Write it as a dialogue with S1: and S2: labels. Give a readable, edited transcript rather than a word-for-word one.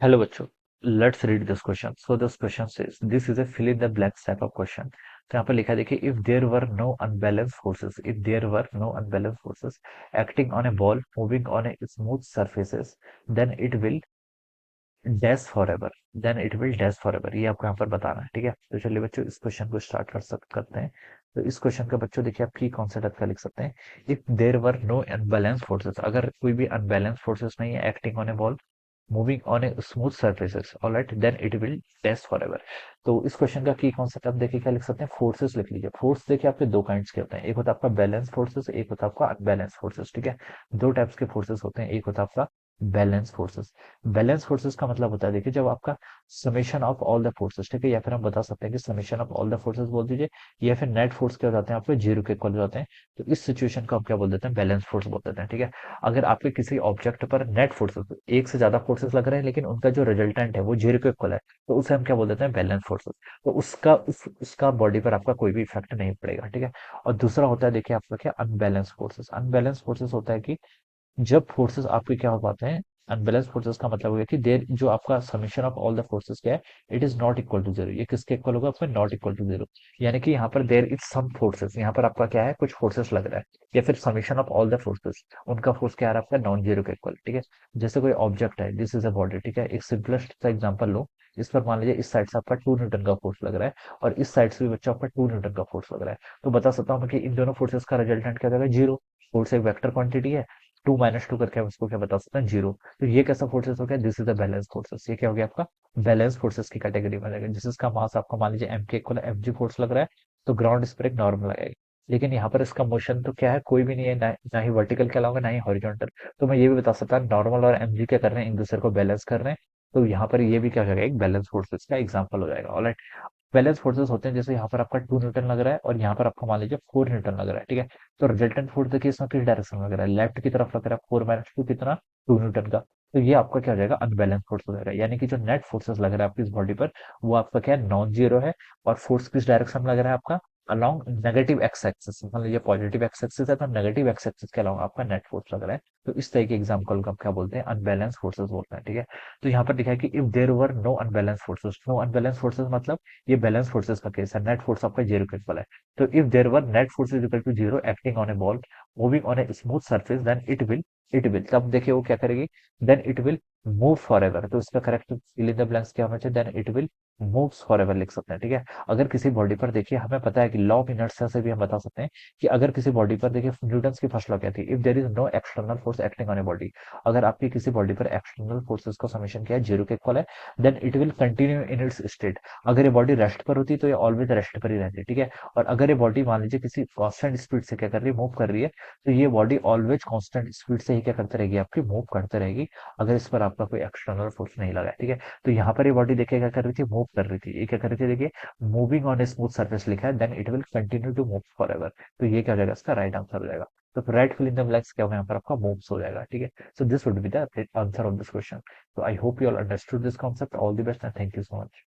S1: Hello बच्चों, let's read this question. So this question says this is a fill in the blanks type of question. तो यहाँ पर लिखा है देखिए, if there were no unbalanced forces, if there were no unbalanced forces acting on a ball moving on a smooth surfaces, then it will dash forever. Then it will dash forever. ये आपको यहाँ पर बताना है, ठीक है। तो चलिए बच्चों इस क्वेश्चन को स्टार्ट करते हैं। तो इस क्वेश्चन का बच्चों देखिए आप की कॉन्सेप्ट आपका लिख सकते हैं। If there were no unbalance forces, अगर कोई भी अनबैलेंस फोर्सेस नहीं है acting on a ball moving on a smooth surfaces, alright, then it will test forever. तो इस क्वेश्चन का की कॉन्सेप्ट आप देखिए क्या लिख सकते हैं, फोर्सेस लिख लीजिए। फोर्स देखिए आपके दो काइंड्स के होते हैं, एक होता है आपका बैलेंस फोर्सेस, एक होता है आपका अनबैलेंस फोर्सेस, ठीक है। दो टाइप्स के फोर्सेस होते हैं, एक होता है आपका बैलेंस फोर्सेस। बैलेंस फोर्सेस का मतलब होता है देखिए जब आपका summation of all the forces, ठीक है, या फिर हम बता सकते हैं कि summation of all the forces बोल दीजिए, या फिर नेट फोर्स क्या हो जाते हैं आपके जीरो के इक्वल हो जाते हैं। तो इस सिचुएशन को हम क्या बोल देते हैं, बैलेंस फोर्स बोल देते हैं, ठीक है। अगर आपके किसी ऑब्जेक्ट पर नेट फोर्सेस एक से ज्यादा फोर्सेस लग रहे हैं लेकिन उनका जो रिजल्टेंट है वो जीरो के इक्वल है, तो उसे हम क्या बोल देते हैं, बैलेंस फोर्सेस। तो उसका बॉडी पर आपका कोई भी इफेक्ट नहीं पड़ेगा, ठीक है। और दूसरा होता है देखिए आपका क्या, अनबैलेंस फोर्सेस। अनबैलेंस फोर्सेस होता है कि जब फोर्सेस आपके क्या हो पाते हैं, अनबैलेंस फोर्सेस का मतलब हो गया कि देर जो आपका summation of all the forces क्या है, it is not equal to zero. ये किसके इक्वल होगा, आपका नॉट इक्वल टू जीरो। यानी कि यहाँ पर देर इज सम फोर्सेस, यहाँ पर आपका क्या है, कुछ फोर्सेस लग रहा है, या फिर summation of all the forces, उनका फोर्स क्या आ रहा है आपका, नॉन जीरो के इक्वल, ठीक है। जैसे कोई ऑब्जेक्ट है, दिस इज अ बॉडी, ठीक है, एक सिंपलेस्ट सा एग्जांपल लो। इस पर मान लीजिए इस साइड से आपका 2 न्यूटन का फोर्स लग रहा है, और इस साइड से भी बच्चा आपका 2 न्यूटन का फोर्स लग रहा है। तो बता सकता हूँ मैं कि इन दोनों फोर्सेस का रिजल्टेंट क्या होगा, जीरो। फोर्स एक वेक्टर क्वांटिटी है, 2 - 2 करके हम इसको क्या बता सकते हैं, जीरो। तो ये कैसा फोर्सेस हो गया, this is the balance forces. ये क्या हो गया आपका, बैलेंस फोर्सेस की कैटेगरी में आ जाएगा। जिसका मास आपका मान लीजिए एम के इक्वल एम जी फोर्स लग रहा है, तो ग्राउंड इस पर एक नॉर्मल लगाएगा। लेकिन यहाँ पर इसका मोशन तो क्या है, कोई भी नहीं है, ना ही वर्टिकल के अलावा ना ही हॉरिजॉन्टल। तो मैं ये भी बता सकता हूँ नॉर्मल और एम जी क्या कर रहे हैं, एक दूसरे को बैलेंस कर रहे हैं। तो यहाँ पर ये भी क्या हो जाएगा, एक बैलेंस फोर्सेस का एग्जाम्पल हो जाएगा, ऑलराइट। बैलेंस फोर्सेस होते हैं, जैसे यहाँ पर आपका 2 न्यूटन लग रहा है और यहाँ पर आपको मान लीजिए 4 न्यूटन लग रहा है, ठीक है। तो रिजल्टेंट फोर्स देखिए इसमें किस डायरेक्शन में लग रहा है, लेफ्ट की तरफ लग रहा है, 4 - 2 कितना, 2 न्यूटन का। तो ये आपका क्या हो जाएगा, अनबैलेंस फोर्स हो जाएगा। यानी कि जो नेट फोर्सेस लग रहा है आपकी इस बॉडी पर, वो आपका क्या है, नॉन जीरो है। और फोर्स किस डायरेक्शन में लग रहा है आपका, अलोंग नेगेटिव एक्स एक्सिस। मान लीजिए पॉजिटिव एक्स एक्सिस है तो नेगेटिव एक्स एक्सिस के अलावा आपका नेट फोर्स लग रहा है। तो इस तरह के एग्जाम्पल को हम क्या बोलते हैं, अनबैलेंस फोर्सेस बोलते हैं, ठीक है। तो यहाँ पर लिखा है कि if there were no unbalance forces, no unbalance forces मतलब ये बैलेंस फोर्सेस का केस है, नेट फोर्स आपका जीरो के इक्वल है। तो if there were net force is equal to zero acting on a ball moving on a smooth surface, then it will तब देखिए वो क्या करेगी, then it will move for ever. तो इसका correct fill in the blanks क्या होना चाहिए, then it will moves forever लिख सकते हैं, ठीक है। अगर किसी बॉडी पर देखिए, हमें पता है कि लॉ ऑफ इनर्शिया से भी हम बता सकते हैं कि अगर किसी बॉडी पर देखिए, न्यूटन्स की फर्स्ट लॉ क्या थी, if there is no external force acting on a body. अगर आपकी किसी बॉडी पर एक्सटर्नल फोर्सेस का समेशन क्या है, जीरो के इक्वल है, then it will continue in its state. अगर ये बॉडी रेस्ट पर होती तो ये ऑलवेज रेस्ट पर ही रहती है, ठीक है। और अगर ये बॉडी मान लीजिए किसी कांस्टेंट स्पीड से क्या कर रही है, मूव कर रही है, तो ये बॉडी ऑलवेज कांस्टेंट स्पीड से ही क्या करते रहेगी, आपकी मूव करते रहेगी, अगर इस पर आपका कोई एक्सटर्नल फोर्स नहीं लगा है, ठीक है। तो यहाँ पर ये बॉडी देखिए क्या कर रही थी, मूव कर रही थी। ये क्या कर रही थी देखिए, moving on a smooth surface लिखा है, then it will continue to move for ever. तो ये क्या हो जाएगा, इसका राइट आंसर हो जाएगा। तो right fill in the blanks क्या होगा, यहाँ पर आपका मूव्स हो जाएगा, ठीक है। So this would be the answer of this question. So I hope you all understood this concept. All the best and thank you so much.